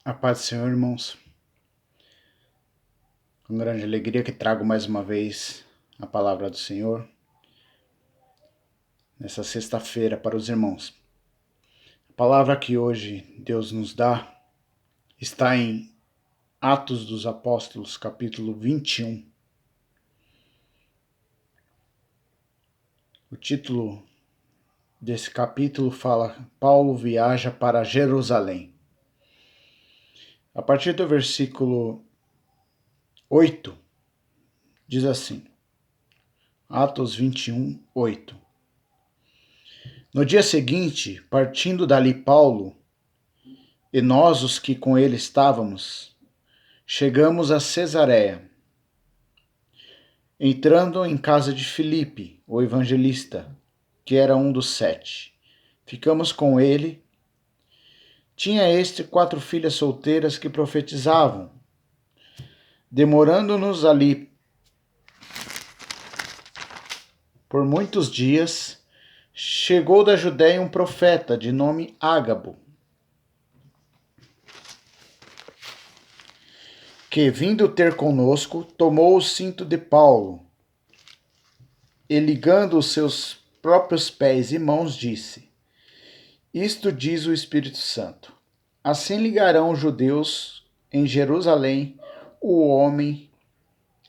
A paz do Senhor, irmãos. Com grande alegria que trago mais uma vez a palavra do Senhor nessa sexta-feira para os irmãos. A palavra que hoje Deus nos dá está em Atos dos Apóstolos, capítulo 21. O título desse capítulo fala: Paulo viaja para Jerusalém. A partir do versículo 8, diz assim: Atos 21, 8. No dia seguinte, partindo dali Paulo, e nós, os que com ele estávamos, chegamos a Cesareia. Entrando em casa de Filipe, o evangelista, que era um dos 7, ficamos com ele. Tinha este 4 filhas solteiras que profetizavam. Demorando-nos ali por muitos dias, chegou da Judéia um profeta de nome Ágabo, que, vindo ter conosco, tomou o cinto de Paulo e, ligando os seus próprios pés e mãos, disse: Isto diz o Espírito Santo: Assim ligarão os judeus em Jerusalém o homem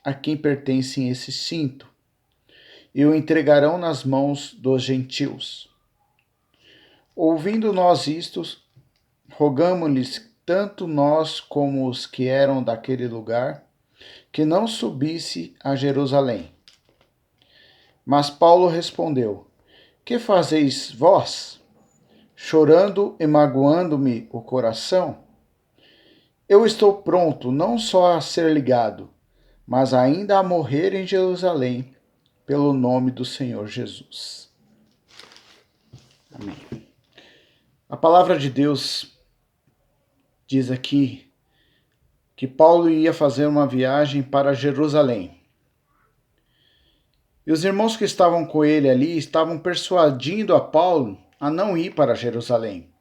a quem pertence esse cinto, e o entregarão nas mãos dos gentios. Ouvindo nós isto, rogamo-lhes, tanto nós como os que eram daquele lugar, que não subisse a Jerusalém. Mas Paulo respondeu: Que fazeis vós, chorando e magoando-me o coração? Eu estou pronto não só a ser ligado, mas ainda a morrer em Jerusalém, pelo nome do Senhor Jesus. Amém. A palavra de Deus diz aqui que Paulo ia fazer uma viagem para Jerusalém. E os irmãos que estavam com ele ali estavam persuadindo a Paulo a não ir para Jerusalém,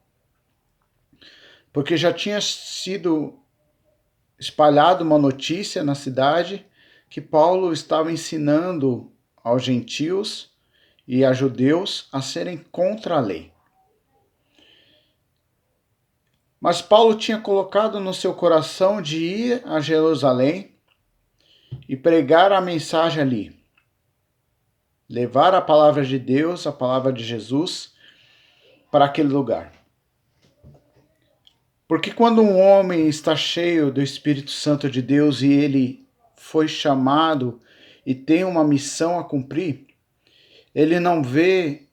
porque já tinha sido espalhado uma notícia na cidade que Paulo estava ensinando aos gentios e a judeus a serem contra a lei. Mas Paulo tinha colocado no seu coração de ir a Jerusalém e pregar a mensagem ali, levar a palavra de Deus, a palavra de Jesus, para aquele lugar. Porque quando um homem está cheio do Espírito Santo de Deus e ele foi chamado e tem uma missão a cumprir, ele não vê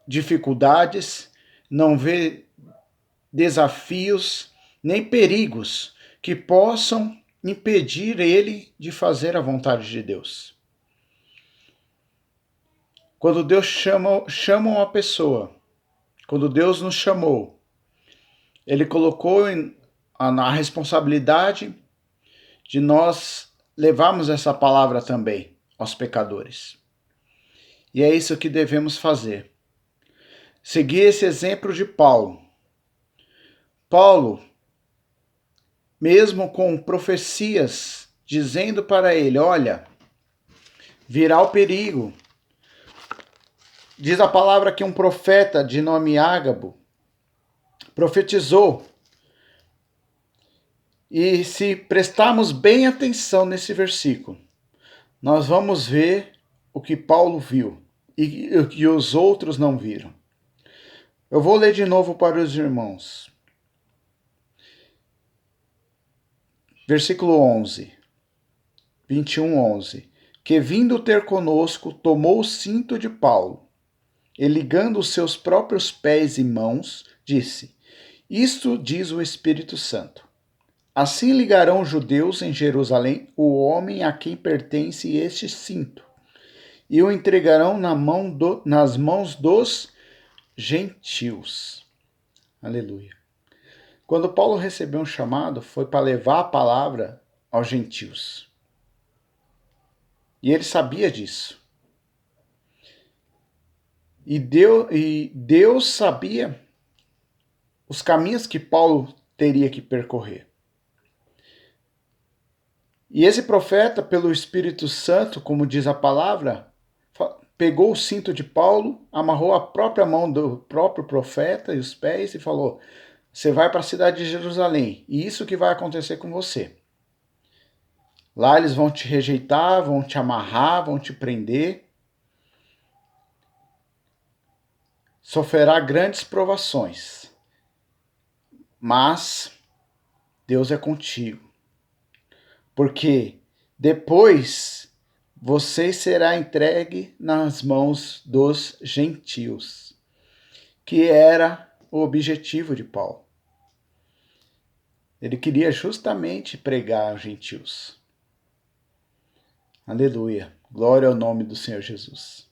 dificuldades, não vê desafios, nem perigos que possam impedir ele de fazer a vontade de Deus. Quando Deus chama uma pessoa, quando Deus nos chamou, Ele colocou a responsabilidade de nós levarmos essa palavra também aos pecadores. E é isso que devemos fazer. Seguir esse exemplo de Paulo. Paulo, mesmo com profecias dizendo para ele: olha, virá o perigo. Diz a palavra que um profeta de nome Ágabo profetizou. E se prestarmos bem atenção nesse versículo, nós vamos ver o que Paulo viu e o que os outros não viram. Eu vou ler de novo para os irmãos. Versículo 11. 21, 11. Que, vindo ter conosco, tomou o cinto de Paulo e, ligando os seus próprios pés e mãos, disse: Isto diz o Espírito Santo: Assim ligarão os judeus em Jerusalém o homem a quem pertence este cinto, e o entregarão nas mãos dos gentios. Aleluia. Quando Paulo recebeu um chamado, foi para levar a palavra aos gentios. E ele sabia disso. E Deus sabia os caminhos que Paulo teria que percorrer. E esse profeta, pelo Espírito Santo, como diz a palavra, pegou o cinto de Paulo, amarrou a própria mão do próprio profeta e os pés e falou: você vai para a cidade de Jerusalém, e isso que vai acontecer com você. Lá eles vão te rejeitar, vão te amarrar, vão te prender. Sofrerá grandes provações, mas Deus é contigo. Porque depois você será entregue nas mãos dos gentios, que era o objetivo de Paulo. Ele queria justamente pregar aos gentios. Aleluia. Glória ao nome do Senhor Jesus.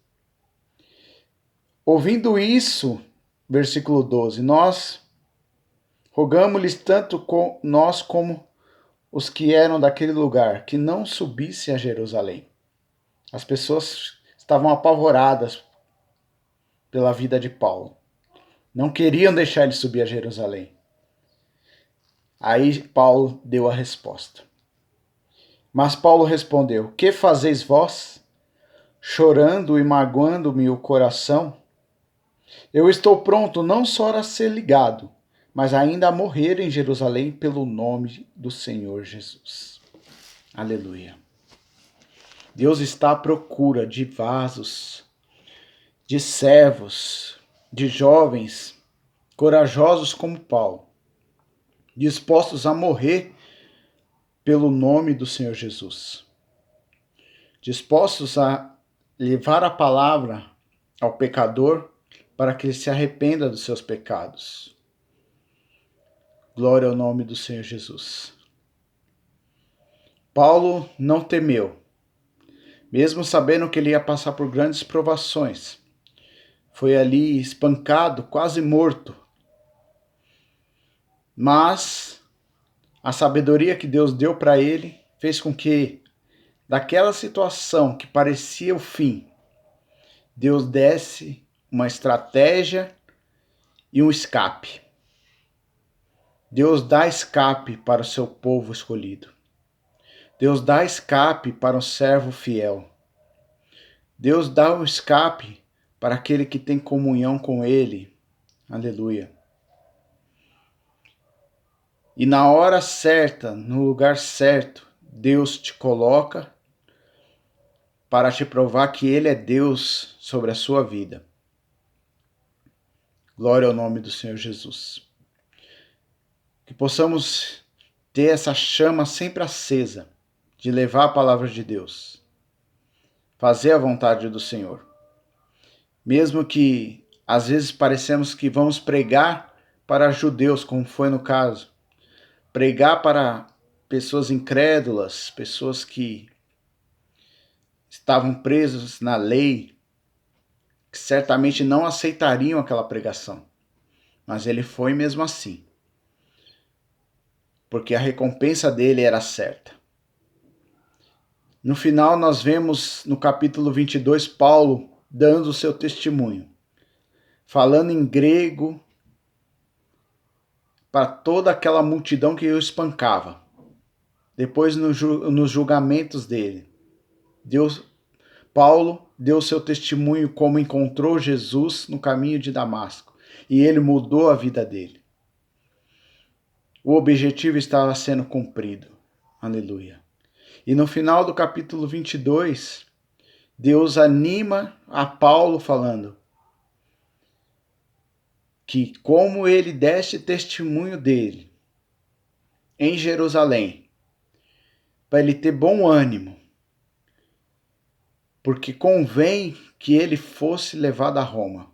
Ouvindo isso, versículo 12, nós rogamos-lhes tanto nós como os que eram daquele lugar, que não subisse a Jerusalém. As pessoas estavam apavoradas pela vida de Paulo. Não queriam deixar ele subir a Jerusalém. Aí Paulo deu a resposta. Mas Paulo respondeu: que fazeis vós, chorando e magoando-me o coração? Eu estou pronto não só a ser ligado, mas ainda a morrer em Jerusalém pelo nome do Senhor Jesus. Aleluia. Deus está à procura de vasos, de servos, de jovens corajosos como Paulo, dispostos a morrer pelo nome do Senhor Jesus, dispostos a levar a palavra ao pecador para que ele se arrependa dos seus pecados. Glória ao nome do Senhor Jesus. Paulo não temeu, mesmo sabendo que ele ia passar por grandes provações. Foi ali espancado, quase morto. Mas a sabedoria que Deus deu para ele fez com que, daquela situação que parecia o fim, Deus desse uma estratégia e um escape. Deus dá escape para o seu povo escolhido. Deus dá escape para um servo fiel. Deus dá um escape para aquele que tem comunhão com Ele. Aleluia. E na hora certa, no lugar certo, Deus te coloca para te provar que Ele é Deus sobre a sua vida. Glória ao nome do Senhor Jesus. Que possamos ter essa chama sempre acesa de levar a palavra de Deus. Fazer a vontade do Senhor. Mesmo que às vezes parecemos que vamos pregar para judeus, como foi no caso. Pregar para pessoas incrédulas, pessoas que estavam presos na lei, que certamente não aceitariam aquela pregação. Mas ele foi mesmo assim. Porque a recompensa dele era certa. No final nós vemos no capítulo 22 Paulo dando o seu testemunho, falando em grego para toda aquela multidão que o espancava. Depois nos julgamentos dele, Paulo deu seu testemunho como encontrou Jesus no caminho de Damasco. E ele mudou a vida dele. O objetivo estava sendo cumprido. Aleluia. E no final do capítulo 22, Deus anima a Paulo falando que como ele deste testemunho dele em Jerusalém, para ele ter bom ânimo, porque convém que ele fosse levado a Roma.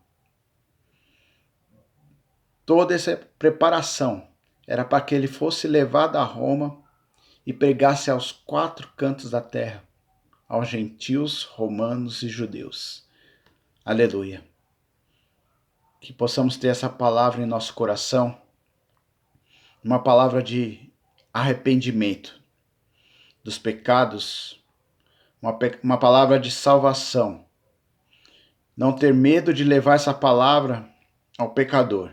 Toda essa preparação era para que ele fosse levado a Roma e pregasse aos 4 cantos da terra, aos gentios, romanos e judeus. Aleluia. Que possamos ter essa palavra em nosso coração, uma palavra de arrependimento dos pecados, uma palavra de salvação. Não ter medo de levar essa palavra ao pecador,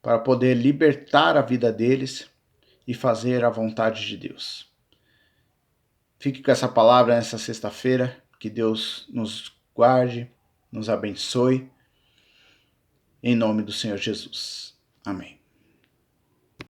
para poder libertar a vida deles e fazer a vontade de Deus. Fique com essa palavra nessa sexta-feira, que Deus nos guarde, nos abençoe, em nome do Senhor Jesus. Amém.